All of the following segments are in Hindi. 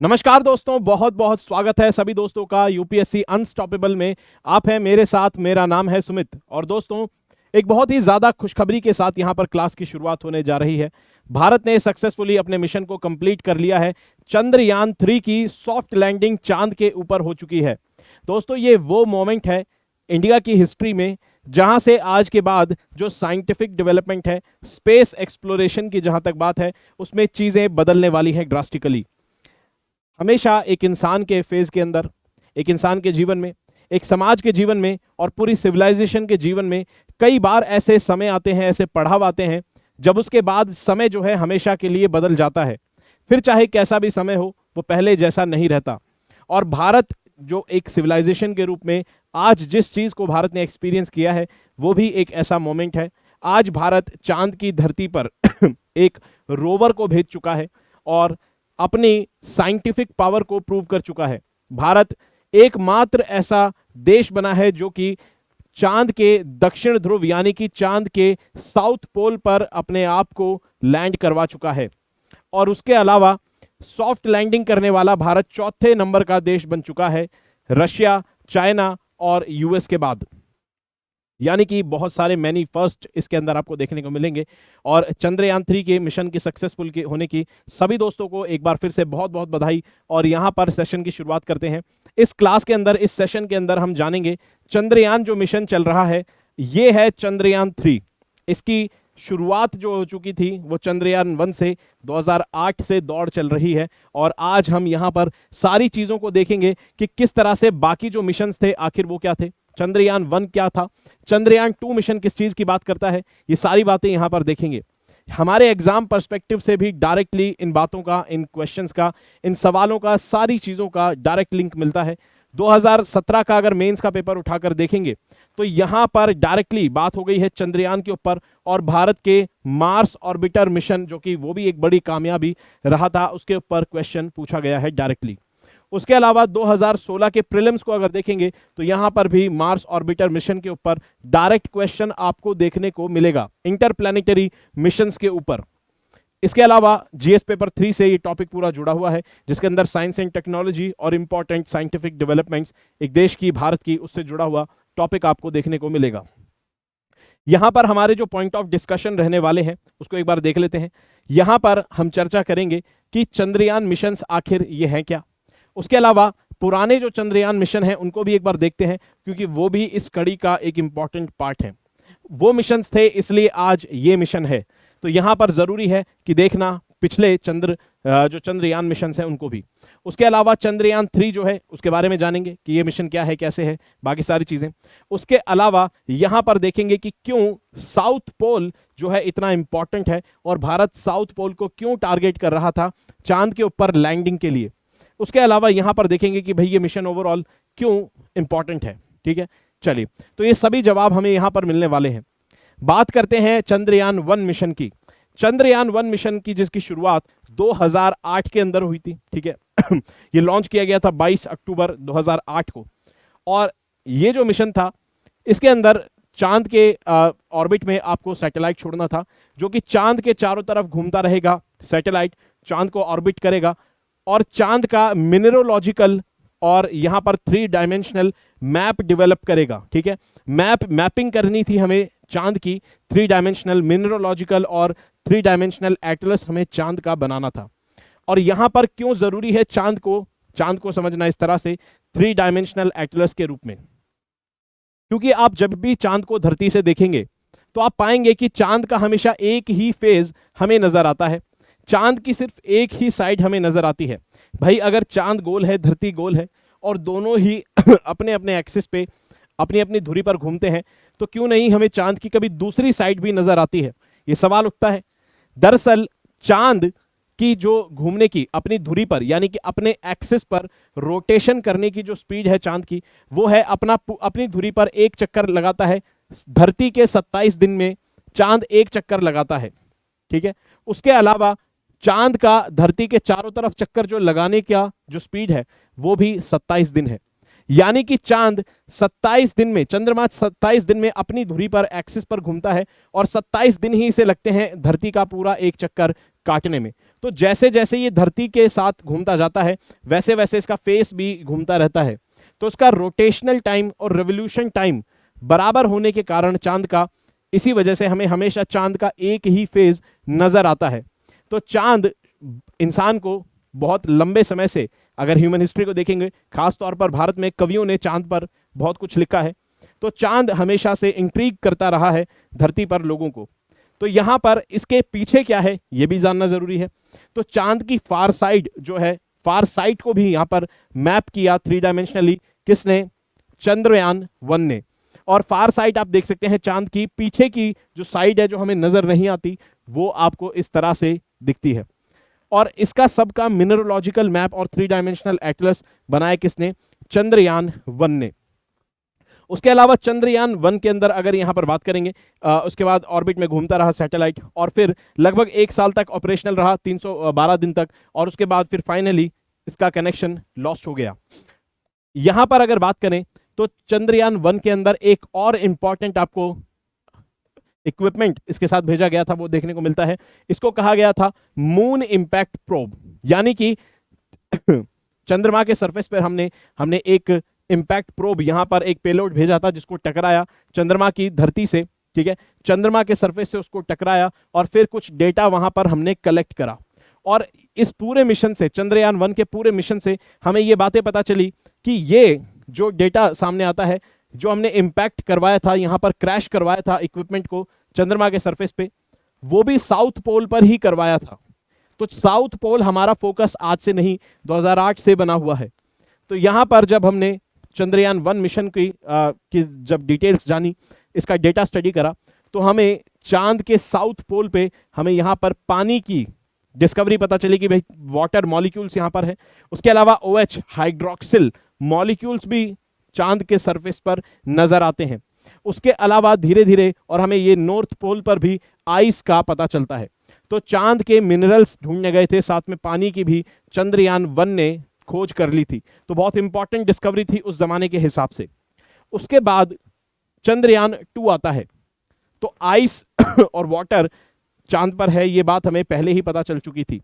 नमस्कार दोस्तों, बहुत बहुत स्वागत है सभी दोस्तों का यूपीएससी अनस्टॉपेबल में। आप हैं मेरे साथ, मेरा नाम है सुमित। और दोस्तों, एक बहुत ही ज्यादा खुशखबरी के साथ यहां पर क्लास की शुरुआत होने जा रही है। भारत ने सक्सेसफुली अपने मिशन को कंप्लीट कर लिया है। चंद्रयान 3 की सॉफ्ट लैंडिंग चांद के ऊपर हो चुकी है। दोस्तों, ये वो मोमेंट है इंडिया की हिस्ट्री में जहां से आज के बाद जो साइंटिफिक डेवलपमेंट है, स्पेस एक्सप्लोरेशन की जहां तक बात है, उसमें चीजें बदलने वाली हैं ड्रास्टिकली। हमेशा एक इंसान के फेज के अंदर, एक इंसान के जीवन में, एक समाज के जीवन में और पूरी सिविलाइजेशन के जीवन में कई बार ऐसे समय आते हैं, ऐसे पड़ाव आते हैं जब उसके बाद समय जो है हमेशा के लिए बदल जाता है। फिर चाहे कैसा भी समय हो, वो पहले जैसा नहीं रहता। और भारत जो एक सिविलाइजेशन के रूप में आज जिस चीज को भारत ने एक्सपीरियंस किया है, वो भी एक ऐसा मोमेंट है। आज भारत चांद की धरती पर एक रोवर को भेज चुका है और अपनी साइंटिफिक पावर को प्रूव कर चुका है। भारत एकमात्र ऐसा देश बना है जो कि चांद के दक्षिण ध्रुव यानी कि चांद के साउथ पोल पर अपने आप को लैंड करवा चुका है। और उसके अलावा सॉफ्ट लैंडिंग करने वाला भारत चौथे नंबर का देश बन चुका है, रशिया, चाइना और यूएस के बाद। यानी कि बहुत सारे मैनी फर्स्ट इसके अंदर आपको देखने को मिलेंगे। और चंद्रयान 3 के मिशन की सक्सेसफुल होने की सभी दोस्तों को एक बार फिर से बहुत बहुत बधाई। और यहां पर सेशन की शुरुआत करते हैं। इस क्लास के अंदर, इस सेशन के अंदर हम जानेंगे चंद्रयान जो मिशन चल रहा है, ये है चंद्रयान 3। इसकी शुरुआत जो हो चुकी थी वो चंद्रयान 1 से 2008 से दौड़ चल रही है। और आज हम यहां पर सारी चीजों को देखेंगे कि किस तरह से बाकी जो मिशंस थे आखिर वो क्या थे, चंद्रयान 1 क्या था, चंद्रयान 2 मिशन किस चीज की बात करता है, ये सारी बातें यहां पर देखेंगे। हमारे एग्जाम पर्सपेक्टिव से भी डायरेक्टली इन बातों का, इन क्वेश्चंस का, इन सवालों का, सारी चीजों का डायरेक्ट लिंक मिलता है। 2017 का अगर मेंस का पेपर उठाकर देखेंगे तो यहां पर डायरेक्टली बात हो गई है चंद्रयान के ऊपर और भारत के मार्स ऑर्बिटर मिशन, जो कि वो भी एक बड़ी कामयाबी रहा था, उसके ऊपर क्वेश्चन पूछा गया है डायरेक्टली। उसके अलावा 2016 के प्रीलिम्स को अगर देखेंगे तो यहां पर भी मार्स ऑर्बिटर मिशन के ऊपर डायरेक्ट क्वेश्चन आपको देखने को मिलेगा, इंटरप्लैनेटरी मिशंस के ऊपर। इसके अलावा जीएस पेपर 3 से ये टॉपिक पूरा जुड़ा हुआ है, जिसके अंदर साइंस एंड टेक्नोलॉजी और इंपॉर्टेंट साइंटिफिक डेवलपमेंट्स एक देश की, भारत की, उससे जुड़ा हुआ टॉपिक आपको देखने को मिलेगा। यहां पर हमारे जो पॉइंट ऑफ डिस्कशन रहने वाले हैं उसको एक बार देख लेते हैं। यहां पर हम चर्चा करेंगे कि चंद्रयान मिशंस आखिर ये हैं क्या। उसके अलावा पुराने जो चंद्रयान मिशन हैं उनको भी एक बार देखते हैं, क्योंकि वो भी इस कड़ी का एक इंपॉर्टेंट पार्ट है। वो मिशंस थे इसलिए आज ये मिशन है, तो यहां पर जरूरी है कि देखना पिछले जो चंद्रयान मिशन हैं उनको भी। उसके अलावा चंद्रयान 3 जो है उसके बारे में जानेंगे कि ये मिशन क्या है, कैसे है, बाकी सारी चीजें। उसके अलावा यहां पर देखेंगे कि क्यों साउथ पोल जो है इतना इंपॉर्टेंट है और भारत साउथ पोल को क्यों टारगेट कर रहा था चांद के ऊपर लैंडिंग के लिए। उसके अलावा यहां पर देखेंगे कि भाई ये मिशन ओवरऑल क्यों इंपॉर्टेंट है। ठीक है, चलिए, तो ये सभी जवाब हमें यहां पर मिलने वाले हैं। बात करते हैं चंद्रयान 1 मिशन की। चंद्रयान 1 मिशन की जिसकी शुरुआत 2008 के अंदर हुई थी। ठीक है ये लॉन्च किया गया था 22 अक्टूबर 2008 को। और ये जो मिशन था इसके अंदर चांद के ऑर्बिट में आपको सैटेलाइट छोड़ना था, जो कि चांद के चारों तरफ घूमता रहेगा। सैटेलाइट चांद को ऑर्बिट करेगा और चांद का मिनरोलॉजिकल और यहां पर 3 डायमेंशनल मैप डेवलप करेगा। ठीक है, मैपिंग करनी थी हमें चांद की, 3 डायमेंशनल मिनरोलॉजिकल और 3 डायमेंशनल एटलस हमें चांद का बनाना था। और यहां पर क्यों जरूरी है चांद को समझना इस तरह से 3 डायमेंशनल एटलस के रूप में, क्योंकि आप जब भी चांद को धरती से देखेंगे तो आप पाएंगे कि चांद का हमेशा एक ही फेज हमें नजर आता है, चांद की सिर्फ एक ही साइड हमें नजर आती है। भाई अगर चांद गोल है, धरती गोल है और दोनों ही अपने अपने एक्सिस पे अपनी अपनी धुरी पर घूमते हैं, तो क्यों नहीं हमें चांद की कभी दूसरी साइड भी नजर आती है, ये सवाल उठता है। दरअसल चांद की जो घूमने की अपनी धुरी पर यानी कि अपने एक्सिस पर रोटेशन करने की जो स्पीड है चांद की, वो है अपनी धुरी पर एक चक्कर लगाता है धरती के 27 दिन में चांद एक चक्कर लगाता है। ठीक है, उसके अलावा चांद का धरती के चारों तरफ चक्कर जो लगाने का जो स्पीड है वो भी 27 दिन है। यानी कि चांद 27 दिन में, चंद्रमा 27 दिन में अपनी धुरी पर एक्सिस पर घूमता है और 27 दिन ही इसे लगते हैं धरती का पूरा एक चक्कर काटने में। तो जैसे जैसे ये धरती के साथ घूमता जाता है वैसे वैसे इसका फेस भी घूमता रहता है। तो उसका रोटेशनल टाइम और रेवोल्यूशन टाइम बराबर होने के कारण चांद का, इसी वजह से हमें हमेशा चांद का एक ही फेज नजर आता है। तो चांद इंसान को बहुत लंबे समय से, अगर ह्यूमन हिस्ट्री को देखेंगे, खासतौर पर भारत में कवियों ने चांद पर बहुत कुछ लिखा है, तो चांद हमेशा से इंट्रीग करता रहा है धरती पर लोगों को। तो यहां पर इसके पीछे क्या है यह भी जानना जरूरी है। तो चांद की फार साइड जो है, फार साइड को भी यहां पर मैप किया 3 डायमेंशनली, किसने? चंद्रयान-1 ने। और फार साइड आप देख सकते हैं, चांद की पीछे की जो साइड है जो हमें नजर नहीं आती वो आपको इस तरह से दिखती है। और इसका सबका मिनरोलॉजिकल मैप और 3 डायमेंशनल एटलस बनाया किसने? चंद्रयान-1 ने। उसके अलावा चंद्रयान-1 के अंदर अगर यहां पर बात करेंगे, उसके बाद ऑर्बिट में घूमता रहा सैटेलाइट, और फिर लगभग 1 साल तक ऑपरेशनल रहा, 312 दिन तक, और उसके बाद फिर फाइनली इसका कनेक्शन लॉस्ट हो गया। यहां पर अगर बात करें तो चंद्रयान-1 के अंदर एक और इंपॉर्टेंट आपको इक्विपमेंट इसके साथ भेजा गया था, वो देखने को मिलता है। इसको कहा गया था मून इंपैक्ट प्रोब, यानी कि चंद्रमा के सरफेस पर हमने एक इंपैक्ट प्रोब, यहां पर एक पेलोड भेजा था जिसको टकराया चंद्रमा की धरती से, ठीक है, चंद्रमा के सरफेस से उसको टकराया और फिर कुछ डेटा वहां पर हमने कलेक्ट करा। और इस पूरे मिशन से, चंद्रयान-1 के पूरे मिशन से हमें ये बातें पता चली कि ये जो डेटा सामने आता है, जो हमने इंपैक्ट करवाया था, यहां पर क्रैश करवाया था इक्विपमेंट को चंद्रमा के सरफेस पे, वो भी साउथ पोल पर ही करवाया था। तो साउथ पोल हमारा फोकस आज से नहीं, 2008 से बना हुआ है। तो यहां पर जब हमने चंद्रयान-1 मिशन की जब डिटेल्स जानी, इसका डेटा स्टडी करा, तो हमें चांद के साउथ पोल पे हमें यहां पर पानी की डिस्कवरी पता चली कि भाई वाटर मॉलिक्यूल्स यहां पर है। उसके अलावा OH हाइड्रोक्सिल मॉलिक्यूल्स भी चांद के सरफेस पर नजर आते हैं। उसके अलावा धीरे धीरे और हमें ये नॉर्थ पोल पर भी आइस का पता चलता है। तो चांद के मिनरल्स ढूंढने गए थे, साथ में पानी की भी चंद्रयान-1 ने खोज कर ली थी। तो बहुत इंपॉर्टेंट डिस्कवरी थी उस जमाने के हिसाब से। उसके बाद चंद्रयान-2 आता है। तो आइस और वाटर चांद पर है, ये बात हमें पहले ही पता चल चुकी थी।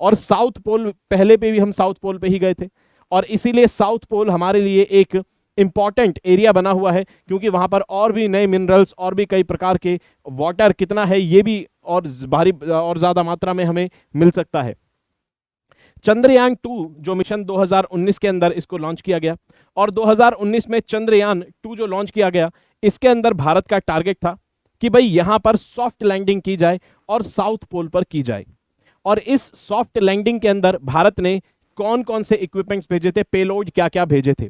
और साउथ पोल, पहले पे भी हम साउथ पोल पे ही गए थे, और इसीलिए साउथ पोल हमारे लिए एक इंपॉर्टेंट एरिया बना हुआ है, क्योंकि वहां पर और भी नए मिनरल्स और भी कई प्रकार के वाटर कितना है ये भी और भारी और ज्यादा मात्रा में हमें मिल सकता है। चंद्रयान-2 जो मिशन 2019 के अंदर इसको लॉन्च किया गया, और 2019 में चंद्रयान-2 जो लॉन्च किया गया, इसके अंदर भारत का टारगेट था कि भाई यहां पर सॉफ्ट लैंडिंग की जाए और साउथ पोल पर की जाए। और इस सॉफ्ट लैंडिंग के अंदर भारत ने कौन कौन से इक्विपमेंट्स भेजे थे, पेलोड क्या क्या भेजे थे।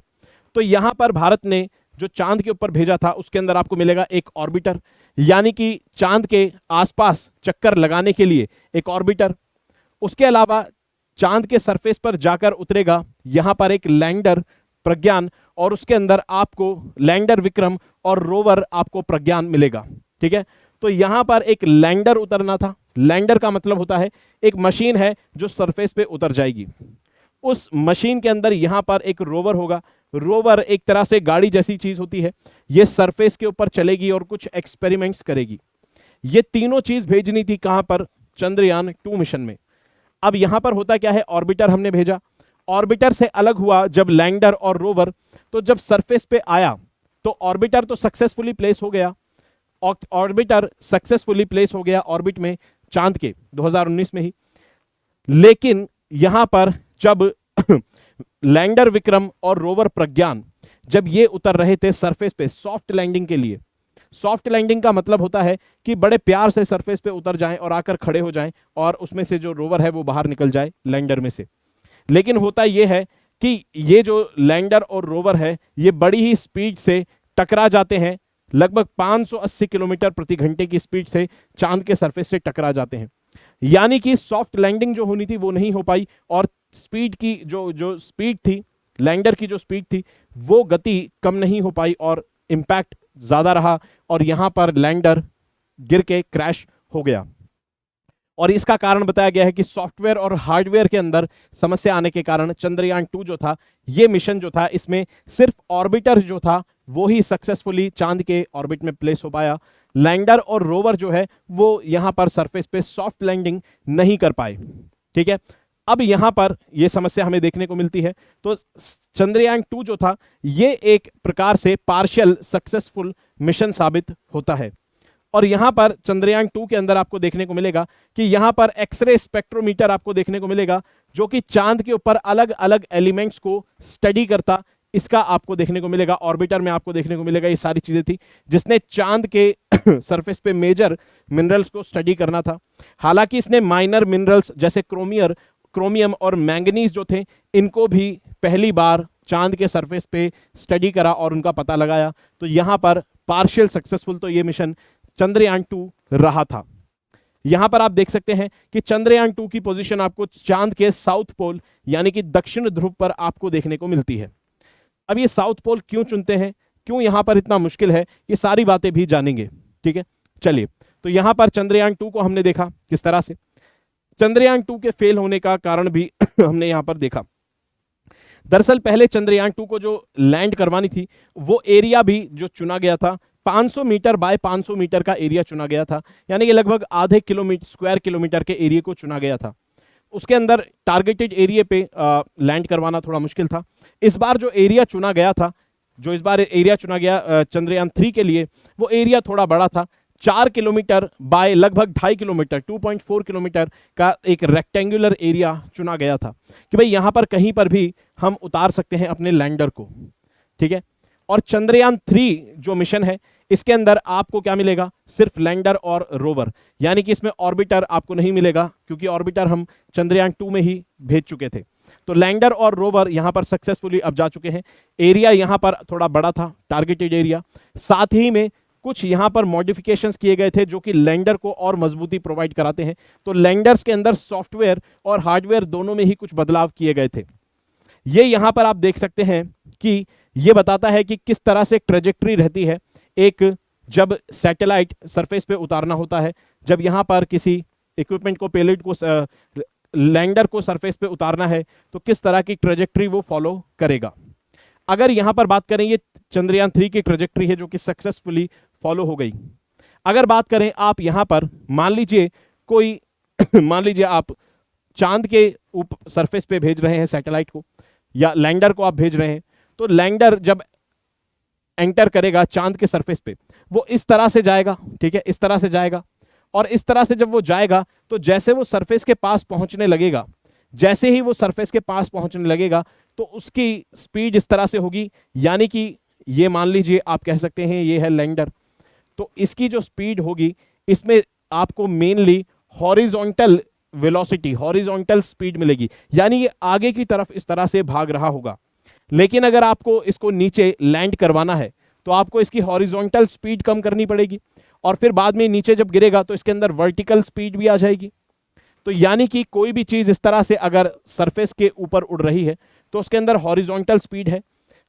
तो यहां पर भारत ने जो चांद के ऊपर भेजा था उसके अंदर आपको मिलेगा एक ऑर्बिटर, यानी कि चांद के आसपास चक्कर लगाने के लिए एक ऑर्बिटर। उसके अलावा चांद के सरफेस पर जाकर उतरेगा यहां पर एक लैंडर प्रज्ञान, और उसके अंदर आपको लैंडर विक्रम और रोवर आपको प्रज्ञान मिलेगा, ठीक है। तो यहां पर एक लैंडर उतरना था। लैंडर का मतलब होता है एक मशीन है जो सरफेस पे उतर जाएगी। उस मशीन के अंदर यहां पर एक रोवर होगा। रोवर एक तरह से गाड़ी जैसी चीज होती है, ये सरफेस के ऊपर चलेगी और कुछ एक्सपेरिमेंट्स करेगी। ये तीनों चीज भेजनी थी कहां पर? चंद्रयान-2 मिशन में। अब यहां पर होता क्या है, ऑर्बिटर हमने भेजा, ऑर्बिटर से अलग हुआ जब लैंडर और रोवर, तो जब सरफेस पे आया तो ऑर्बिटर तो सक्सेसफुली प्लेस हो गया, ऑर्बिटर सक्सेसफुली प्लेस हो गया ऑर्बिट में चांद के 2019 में ही। लेकिन यहां पर जब लैंडर विक्रम और रोवर प्रज्ञान जब ये उतर रहे थे सरफेस पे सॉफ्ट लैंडिंग के लिए, सॉफ्ट लैंडिंग का मतलब होता है कि बड़े प्यार से सरफेस पे उतर जाएं और आकर खड़े हो जाएं और उसमें से जो रोवर है वो बाहर निकल जाए लैंडर में से। लेकिन होता यह है कि ये जो लैंडर और रोवर है ये बड़ी ही स्पीड से टकरा जाते हैं, लगभग 580 किलोमीटर प्रति घंटे की स्पीड से चांद के सरफेस से टकरा जाते हैं। यानी कि सॉफ्ट लैंडिंग जो होनी थी वो नहीं हो पाई, और स्पीड की जो स्पीड थी, लैंडर की जो स्पीड थी वो गति कम नहीं हो पाई और इंपैक्ट ज्यादा रहा, और यहां पर लैंडर गिर के क्रैश हो गया। और इसका कारण बताया गया है कि सॉफ्टवेयर और हार्डवेयर के अंदर समस्या आने के कारण चंद्रयान-2 जो था, ये मिशन जो था, इसमें सिर्फ ऑर्बिटर जो था वो ही सक्सेसफुली चांद के ऑर्बिट में प्लेस हो पाया। लैंडर और रोवर जो है वो यहां पर सरफेस पे सॉफ्ट लैंडिंग नहीं कर पाए। ठीक है, अब यहां पर यह समस्या हमें देखने को मिलती है। तो चंद्रयान 2 जो था ये एक प्रकार से पार्शियल सक्सेसफुल मिशन साबित होता है। और यहां पर चंद्रयान 2 के अंदर आपको देखने को मिलेगा कि यहां पर एक्सरे स्पेक्ट्रोमीटर आपको देखने को मिलेगा जो कि चांद के ऊपर अलग अलग एलिमेंट्स को स्टडी करता, इसका आपको देखने को मिलेगा। ऑर्बिटर में आपको देखने को मिलेगा ये सारी चीजें थी जिसने चांद के सरफेस पे मेजर मिनरल्स को स्टडी करना था। हालांकि इसने माइनर मिनरल्स जैसे क्रोमियम और मैंगनीज जो थे इनको भी पहली बार चांद के सरफेस पे स्टडी करा और उनका पता लगाया। तो यहां पर पार्शियल सक्सेसफुल तो ये मिशन चंद्रयान 2 रहा था। यहां पर आप देख सकते हैं कि चंद्रयान 2 की पोजीशन आपको चांद के साउथ पोल यानी कि दक्षिण ध्रुव पर आपको देखने को मिलती है। अब ये साउथ पोल क्यों चुनते हैं, क्यों यहां पर इतना मुश्किल है, ये सारी बातें भी जानेंगे। ठीक है, चलिए। तो यहां पर चंद्रयान 2 को हमने देखा किस तरह से। चंद्रयान 2 के फेल होने का कारण भी हमने यहां पर देखा। दरअसल पहले चंद्रयान 2 को जो लैंड करवानी थी वो एरिया भी जो चुना गया था 500 मीटर बाय 500 मीटर का एरिया चुना गया था, यानी कि लगभग आधे स्क्वायर किलोमीटर के एरिया को चुना गया था। उसके अंदर टारगेटेड एरिया पे लैंड करवाना थोड़ा मुश्किल था। इस बार जो एरिया चुना गया था, जो इस बार एरिया चुना गया चंद्रयान 3 के लिए, वो एरिया थोड़ा बड़ा था। 4 किलोमीटर बाय लगभग 2.5 किलोमीटर 2.4 किलोमीटर का एक रेक्टेंगुलर एरिया चुना गया था कि भाई यहां पर कहीं पर भी हम उतार सकते हैं अपने लैंडर को। ठीक है, और चंद्रयान 3 जो मिशन है इसके अंदर आपको क्या मिलेगा, सिर्फ लैंडर और रोवर, यानी कि इसमें ऑर्बिटर आपको नहीं मिलेगा क्योंकि ऑर्बिटर हम चंद्रयान 2 में ही भेज चुके थे। तो लैंडर और रोवर यहां पर सक्सेसफुली अब जा चुके हैं। एरिया यहां पर थोड़ा बड़ा था, टारगेटेड एरिया, साथ ही में कुछ यहां पर मॉडिफिकेशंस किए गए थे जो कि लैंडर को और मजबूती प्रोवाइड कराते हैं। तो लैंडर्स के अंदर सॉफ्टवेयर और हार्डवेयर दोनों में ही कुछ बदलाव किए गए थे। ये यहां पर आप देख सकते हैं कि ये बताता है कि किस तरह से ट्रेजेक्ट्री रहती है एक जब सैटेलाइट सरफेस पे उतारना होता है, जब यहां पर किसी इक्विपमेंट को पेलोड को लैंडर को सरफेस पे उतारना है तो किस तरह की ट्रेजेक्ट्री वो फॉलो करेगा। अगर यहां पर बात करें, ये चंद्रयान 3 की ट्रेजेक्ट्री है जो कि सक्सेसफुली फॉलो हो गई। अगर बात करें आप यहां पर मान लीजिए कोई मान लीजिए आप चांद के सरफेस पे भेज रहे हैं सैटेलाइट को या लैंडर को आप भेज रहे हैं, तो लैंडर जब एंटर करेगा चांद के सरफेस पे वो इस तरह से जाएगा। ठीक है, इस तरह से जाएगा और इस तरह से जब वो जाएगा तो जैसे वो सरफेस के पास पहुंचने लगेगा, जैसे ही वो सरफेस के पास पहुंचने लगेगा तो उसकी स्पीड इस तरह से होगी, यानी कि ये मान लीजिए आप कह सकते हैं ये है लैंडर। तो इसकी जो स्पीड होगी इसमें आपको mainly horizontal velocity, horizontal speed मिलेगी, यानी ये आगे की तरफ इस तरह से भाग रहा होगा। लेकिन अगर आपको इसको नीचे लैंड करवाना है तो आपको इसकी हॉरिजॉन्टल स्पीड कम करनी पड़ेगी और फिर बाद में नीचे जब गिरेगा तो इसके अंदर वर्टिकल स्पीड भी आ जाएगी। तो यानी कि कोई भी चीज इस तरह से अगर सरफेस के ऊपर उड़ रही है तो उसके अंदर हॉरिजॉन्टल स्पीड है।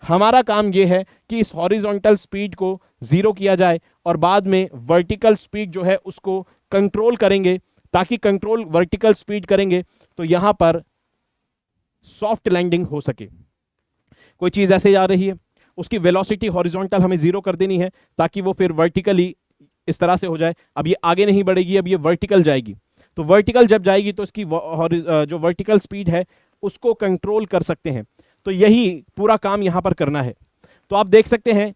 हमारा काम यह है कि इस हॉरिजॉन्टल स्पीड को जीरो किया जाए और बाद में वर्टिकल स्पीड जो है उसको कंट्रोल करेंगे, ताकि कंट्रोल वर्टिकल स्पीड करेंगे तो यहां पर सॉफ्ट लैंडिंग हो सके। कोई चीज ऐसे जा रही है, उसकी वेलोसिटी हॉरिजॉन्टल हमें जीरो कर देनी है ताकि वो फिर वर्टिकली इस तरह से हो जाए। अब ये आगे नहीं बढ़ेगी, अब ये वर्टिकल जाएगी। तो वर्टिकल जब जाएगी तो इसकी जो वर्टिकल स्पीड है उसको कंट्रोल कर सकते हैं। तो यही पूरा काम यहां पर करना है। तो आप देख सकते हैं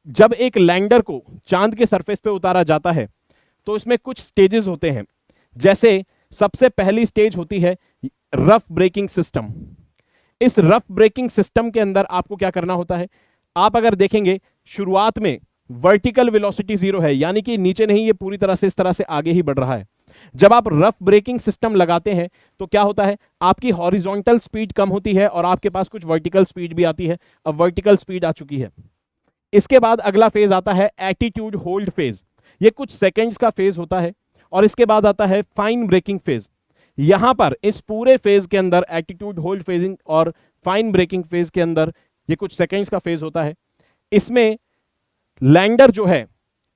जब एक लैंडर को चांद के सरफेस पे उतारा जाता है तो इसमें कुछ स्टेजेस होते हैं। जैसे सबसे पहली स्टेज होती है रफ ब्रेकिंग सिस्टम। इस रफ ब्रेकिंग सिस्टम के अंदर आपको क्या करना होता है, आप अगर देखेंगे शुरुआत में वर्टिकल वेलोसिटी जीरो है, यानी कि नीचे नहीं, ये पूरी तरह से इस तरह से आगे ही बढ़ रहा है। जब आप रफ ब्रेकिंग सिस्टम लगाते हैं तो क्या होता है, आपकी हॉरिजॉन्टल स्पीड कम होती है और आपके पास कुछ वर्टिकल स्पीड भी आती है। अब वर्टिकल स्पीड आ चुकी है। इसके बाद अगला फेज आता है एटीट्यूड होल्ड फेज। ये कुछ सेकेंड्स का फेज होता है और इसके बाद आता है फाइन ब्रेकिंग फेज। यहां पर इस पूरे फेज के अंदर एटीट्यूड होल्ड फेजिंग और फाइन ब्रेकिंग फेज के अंदर ये कुछ सेकेंड्स का फेज होता है। इसमें लैंडर जो है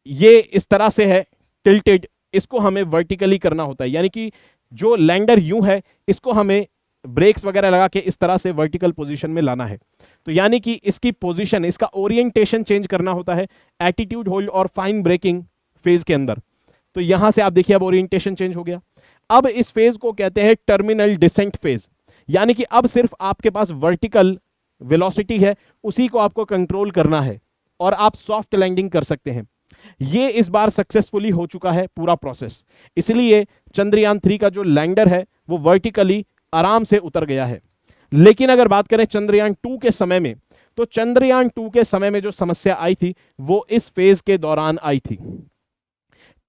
ये इस तरह से है टिल्टेड, इसको हमें वर्टिकली करना होता है, यानी कि जो लैंडर यूं है इसको हमें ब्रेक्स वगैरह लगा के इस तरह से वर्टिकल पोजीशन में लाना है। तो यानी कि इसकी पोजीशन, इसका ओरिएंटेशन चेंज करना होता है एटीट्यूड होल्ड और फाइन ब्रेकिंग फेज के अंदर। तो यहां से आप देखिए अब ओरिएंटेशन चेंज हो गया। अब इस फेज को कहते हैं टर्मिनल डिसेंट फेज, यानी कि अब सिर्फ आपके पास वर्टिकल वेलोसिटी है, उसी को आपको कंट्रोल करना है और आप सॉफ्ट लैंडिंग कर सकते हैं। ये इस बार सक्सेसफुली हो चुका है पूरा प्रोसेस, इसलिए चंद्रयान 3 का जो लैंडर है वो वर्टिकली आराम से उतर गया है। लेकिन अगर बात करें चंद्रयान 2 के समय में, तो चंद्रयान 2 के समय में जो समस्या आई थी वो इस फेज के दौरान आई थी।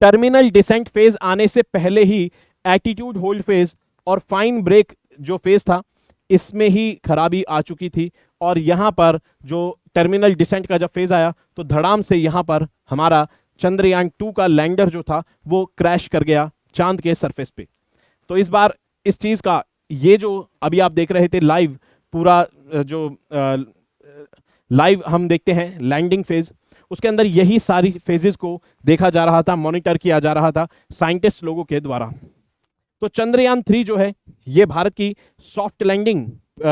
टर्मिनल डिसेंट फेज आने से पहले ही एटीट्यूड होल्ड फेज और फाइन ब्रेक जो फेज था इसमें ही खराबी आ चुकी थी, और यहां पर जो टर्मिनल डिसेंट का जब फेज आया तो धड़ाम से यहां पर हमारा चंद्रयान 2 का लैंडर जो था वो क्रैश कर गया चांद के सरफेस पे। तो इस बार इस चीज का ये जो अभी आप देख रहे थे लाइव, पूरा जो लाइव हम देखते हैं लैंडिंग फेज, उसके अंदर यही सारी फेजेस को देखा जा रहा था, मॉनिटर किया जा रहा था साइंटिस्ट लोगों के द्वारा। तो चंद्रयान 3 जो है ये भारत की सॉफ्ट लैंडिंग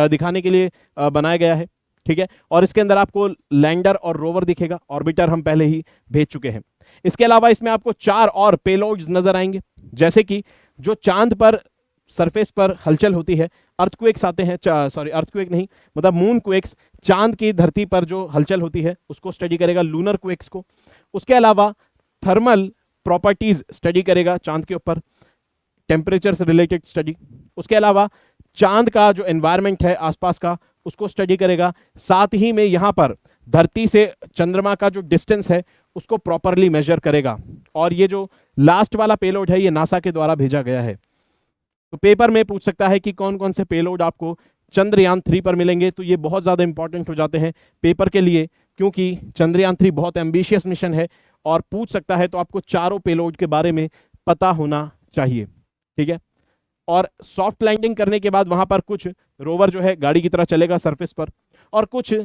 दिखाने के लिए बनाया गया है, ठीक है। और इसके अंदर आपको लैंडर और रोवर दिखेगा, ऑर्बिटर हम पहले ही भेज चुके हैं। इसके अलावा इसमें आपको 4 और पेलोड्स नजर आएंगे, जैसे कि जो चांद पर सरफेस पर हलचल होती है, अर्थक्वेक्स आते हैं, सॉरी अर्थक्वेक नहीं मतलब मून क्वेक्स, चांद की धरती पर जो हलचल होती है उसको स्टडी करेगा, लूनर क्वेक्स को। उसके अलावा थर्मल प्रॉपर्टीज स्टडी करेगा चांद के ऊपर, टेम्परेचर से रिलेटेड स्टडी। उसके अलावा चांद का जो एनवायरनमेंट है आसपास का उसको स्टडी करेगा, साथ ही में यहां पर धरती से चंद्रमा का जो डिस्टेंस है उसको प्रॉपरली मेजर करेगा। और ये जो लास्ट वाला पेलोड है ये नासा के द्वारा भेजा गया है। तो पेपर में पूछ सकता है कि कौन कौन से पेलोड आपको चंद्रयान 3 पर मिलेंगे, तो ये बहुत ज़्यादा इंपॉर्टेंट हो जाते हैं पेपर के लिए, क्योंकि चंद्रयान 3 बहुत एम्बिशियस मिशन है और पूछ सकता है, तो आपको चारों पेलोड के बारे में पता होना चाहिए, ठीक है। और सॉफ्ट लैंडिंग करने के बाद वहां पर कुछ रोवर जो है गाड़ी की तरह चलेगा सरफेस पर, और कुछ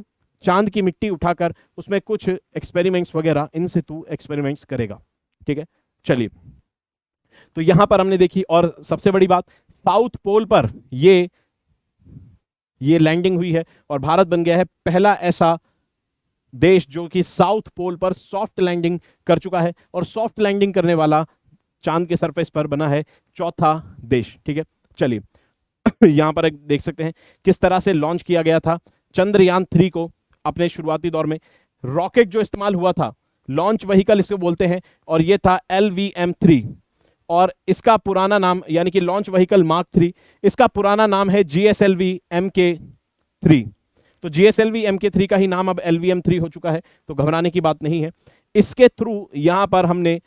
चांद की मिट्टी उठाकर उसमें कुछ एक्सपेरिमेंट्स वगैरह इन सितु एक्सपेरिमेंट्स करेगा, ठीक है। चलिए, तो यहां पर हमने देखी, और सबसे बड़ी बात साउथ पोल पर ये लैंडिंग हुई है और भारत बन गया है पहला ऐसा देश जो कि साउथ पोल पर सॉफ्ट लैंडिंग कर चुका है, और सॉफ्ट लैंडिंग करने वाला चांद के सरफेस पर बना है चौथा देश, ठीक है। चलिए यहां पर देख सकते हैं किस तरह से लॉन्च किया गया था चंद्रयान 3 को अपने शुरुआती दौर में। रॉकेट जो इस्तेमाल हुआ था, लॉन्च व्हीकल इसको बोलते हैं, और ये था LVM-3, और इसका पुराना नाम यानी कि लॉन्च व्हीकल मार्क 3, इसका पुराना नाम है GSLV MK3। तो GSLV MK3 का ही नाम अब LVM-3 हो चुका है, तो घबराने की बात नहीं है। इसके थ्रू यहां पर हमने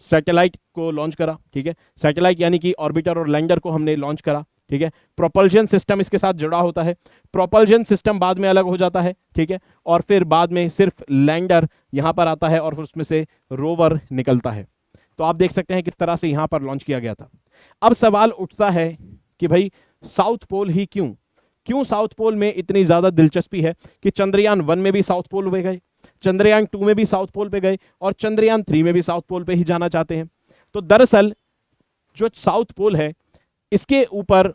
सैटेलाइट को लॉन्च करा, ठीक है। सैटेलाइट यानी कि ऑर्बिटर और लैंडर को हमने लॉन्च करा, ठीक है। प्रोपल्जन सिस्टम इसके साथ जुड़ा होता है, प्रोपल्जन सिस्टम बाद में अलग हो जाता है, ठीक है। और फिर बाद में सिर्फ लैंडर यहां पर आता है और फिर उसमें से रोवर निकलता है। तो आप देख सकते हैं किस तरह से यहां पर लॉन्च किया गया था। अब सवाल उठता है कि भाई साउथ पोल ही क्यों साउथ पोल में इतनी ज्यादा दिलचस्पी है कि चंद्रयान 1 में भी साउथ पोल पे गए, चंद्रयान 2 में भी साउथ पोल पे गए, और चंद्रयान 3 में भी साउथ पोल पे ही जाना चाहते हैं। तो दरअसल जो साउथ पोल है इसके ऊपर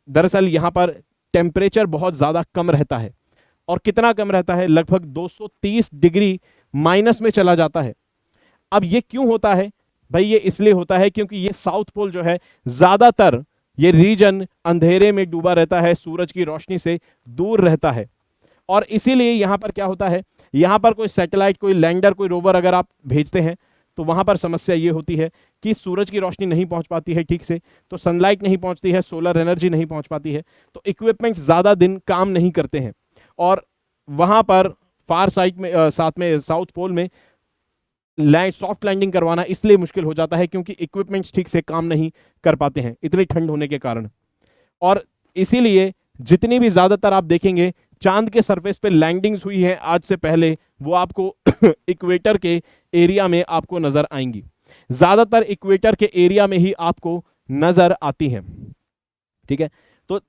दरअसल यहां पर टेम्परेचर बहुत ज्यादा कम रहता है, और कितना कम रहता है, लगभग 230 डिग्री माइनस में चला जाता है। अब ये क्यों होता है भाई? ये इसलिए होता है क्योंकि ये साउथ पोल जो है ज्यादातर ये रीजन अंधेरे में डूबा रहता है, सूरज की रोशनी से दूर रहता है, और इसीलिए यहां पर क्या होता है, यहां पर कोई सैटेलाइट, कोई लैंडर, कोई रोवर अगर आप भेजते हैं तो वहां पर समस्या ये होती है कि सूरज की रोशनी नहीं पहुंच पाती है ठीक से, तो सनलाइट नहीं पहुंचती है, सोलर एनर्जी नहीं पहुंच पाती है, तो इक्विपमेंट ज्यादा दिन काम नहीं करते हैं, और वहां पर फार साइड में साथ में साउथ पोल में सॉफ्ट लैंडिंग करवाना इसलिए मुश्किल हो जाता है क्योंकि इक्विपमेंट्स ठीक से काम नहीं कर पाते हैं इतनी ठंड होने के कारण। और इसीलिए जितनी भी ज्यादातर आप देखेंगे चांद के सरफेस पे लैंडिंग्स हुई है आज से पहले, वो आपको इक्वेटर के एरिया में आपको नजर आएंगी, ज्यादातर इक्वेटर के एरिया में ही आपको नजर आती हैं, ठीक है। तो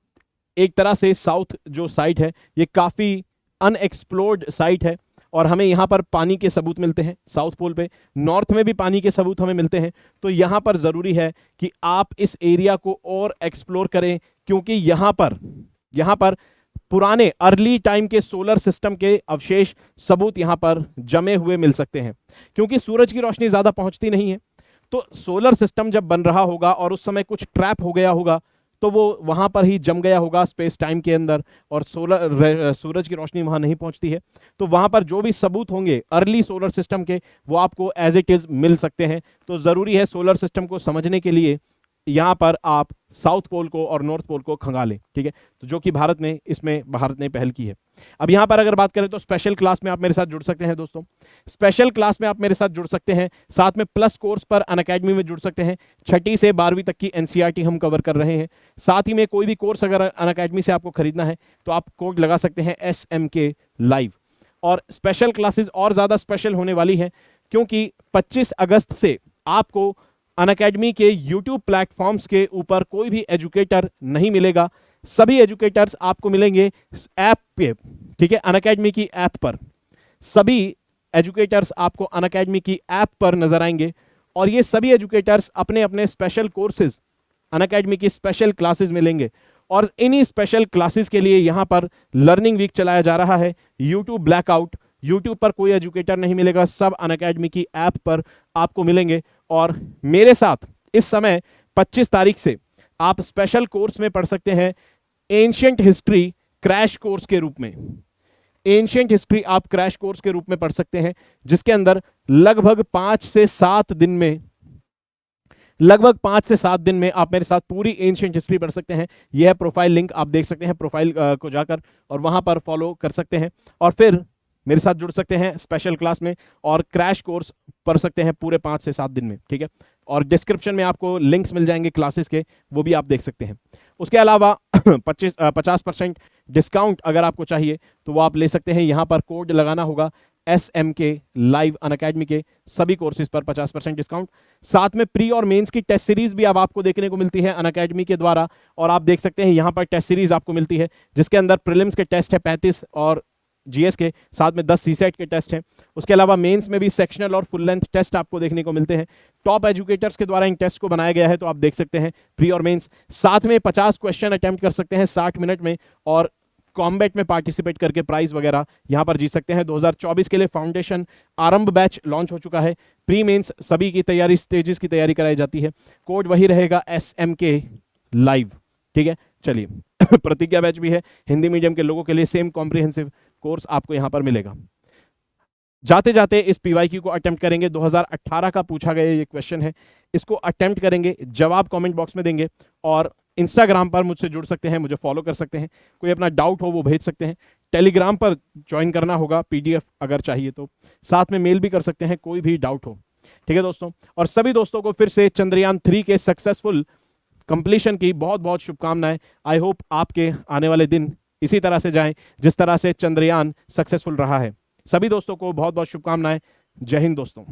एक तरह से साउथ जो साइट है ये काफी अनएक्सप्लोर्ड साइट है, और हमें यहाँ पर पानी के सबूत मिलते हैं साउथ पोल पे, नॉर्थ में भी पानी के सबूत हमें मिलते हैं। तो यहाँ पर जरूरी है कि आप इस एरिया को और एक्सप्लोर करें, क्योंकि यहाँ पर पुराने अर्ली टाइम के सोलर सिस्टम के अवशेष सबूत यहां पर जमे हुए मिल सकते हैं। क्योंकि सूरज की रोशनी ज्यादा पहुंचती नहीं है, तो सोलर सिस्टम जब बन रहा होगा और उस समय कुछ ट्रैप हो गया होगा, तो वो वहां पर ही जम गया होगा स्पेस टाइम के अंदर, और सूरज की रोशनी वहां नहीं पहुंचती है। तो वहां पर जो भी सबूत होंगे अर्ली सोलर सिस्टम के, वो आपको एज इट इज मिल सकते हैं। तो जरूरी है सोलर सिस्टम को समझने के लिए यहां पर आप साउथ पोल को और नॉर्थ पोल को खंगालें, ठीक है। तो जो कि भारत ने पहल की है। अब यहां पर अगर बात करें तो स्पेशल क्लास में आप मेरे साथ जुड़ सकते हैं दोस्तों। स्पेशल क्लास में आप मेरे साथ जुड़ सकते हैं, साथ में प्लस कोर्स पर अनअकैडमी में जुड़ सकते हैं। 6ठी से 12वीं तक की एनसीईआरटी हम कवर कर रहे हैं। साथ ही में कोई भी कोर्स अगर अनअकैडमी से आपको खरीदना है तो आप कोड लगा सकते हैं SMK लाइव। और स्पेशल क्लासेस और ज्यादा स्पेशल होने वाली है, क्योंकि 25 अगस्त से आपको अनअकैडमी के यूट्यूब प्लेटफॉर्म्स के ऊपर कोई भी एजुकेटर नहीं मिलेगा। सभी एजुकेटर्स आपको मिलेंगे ऐप पे, ठीक है, अनअकैडमी की ऐप पर। सभी एजुकेटर्स आपको अनअकैडमी की ऐप पर नजर आएंगे, और ये सभी एजुकेटर्स अपने अपने स्पेशल कोर्सेज अनअकैडमी की स्पेशल क्लासेस में लेंगे। और इन्हीं स्पेशल क्लासेस के लिए यहां पर लर्निंग वीक चलाया जा रहा है। यूट्यूब ब्लैकआउट, यूट्यूब पर कोई एजुकेटर नहीं मिलेगा, सब अनअकैडमी की ऐप पर आपको मिलेंगे। और मेरे साथ इस समय 25 तारीख से आप स्पेशल कोर्स में पढ़ सकते हैं एंशिएंट हिस्ट्री क्रैश कोर्स के रूप में। एंशिएंट हिस्ट्री आप क्रैश कोर्स के रूप में पढ़ सकते हैं, जिसके अंदर लगभग 5 से 7 दिन में आप मेरे साथ पूरी एंशिएंट हिस्ट्री पढ़ सकते हैं। यह प्रोफाइल लिंक आप देख सकते हैं, प्रोफाइल को जाकर और वहां पर फॉलो कर सकते हैं, और फिर मेरे साथ जुड़ सकते हैं स्पेशल क्लास में, और क्रैश कोर्स पढ़ सकते हैं पूरे 5 से 7 दिन में, ठीक है। और डिस्क्रिप्शन में आपको लिंक्स मिल जाएंगे क्लासेस के, वो भी आप देख सकते हैं। उसके अलावा 50% डिस्काउंट अगर आपको चाहिए तो वो आप ले सकते हैं। यहाँ पर कोड लगाना होगा SMK लाइव, अनअकैडमी के सभी कोर्सेज पर 50% डिस्काउंट। साथ में प्री और मेंस की टेस्ट सीरीज भी अब आपको देखने को मिलती है अनअकैडमी के द्वारा, और आप देख सकते हैं यहाँ पर टेस्ट सीरीज आपको मिलती है, जिसके अंदर प्रीलिम्स के टेस्ट है 35 और जीएस के साथ में 10 सीसेट के टेस्ट हैं। उसके अलावा मेंस में भी सेक्शनल और फुल लेंथ टेस्ट आपको देखने को मिलते हैं। टॉप एजुकेटर्स के द्वारा इन टेस्ट को बनाया गया है, तो आप देख सकते हैं प्री और मेंस। साथ में 50 क्वेश्चन अटेम्प्ट कर सकते हैं 60 मिनट में, और कॉम्बैट में पार्टिसिपेट करके प्राइज वगैरह यहां पर जीत सकते हैं। 2024 के लिए फाउंडेशन आरंभ बैच लॉन्च हो चुका है। प्री मेंस सभी की तैयारी, स्टेजेस की तैयारी कराई जाती है। कोड वही रहेगा SMK लाइव, ठीक है। चलिए प्रतिज्ञा बैच भी है हिंदी मीडियम के लोगों के लिए, सेम कॉम्प्रिहेंसिव कोर्स आपको यहां पर मिलेगा। जाते जाते इस PYQ को अटेम्प्ट करेंगे। 2018 का पूछा गया ये क्वेश्चन है, इसको अटेम्प्ट करेंगे, जवाब कमेंट बॉक्स में देंगे, और इंस्टाग्राम पर मुझसे जुड़ सकते हैं, मुझे फॉलो कर सकते हैं। कोई अपना डाउट हो वो भेज सकते हैं। टेलीग्राम पर ज्वाइन करना होगा, PDF अगर चाहिए तो। साथ में मेल भी कर सकते हैं कोई भी डाउट हो, ठीक है दोस्तों। और सभी दोस्तों को फिर से चंद्रयान 3 के सक्सेसफुल कंप्लीशन की बहुत बहुत शुभकामनाएं। आई होप आपके आने वाले दिन इसी तरह से जाएं जिस तरह से चंद्रयान सक्सेसफुल रहा है। सभी दोस्तों को बहुत बहुत शुभकामनाएं। जय हिंद दोस्तों।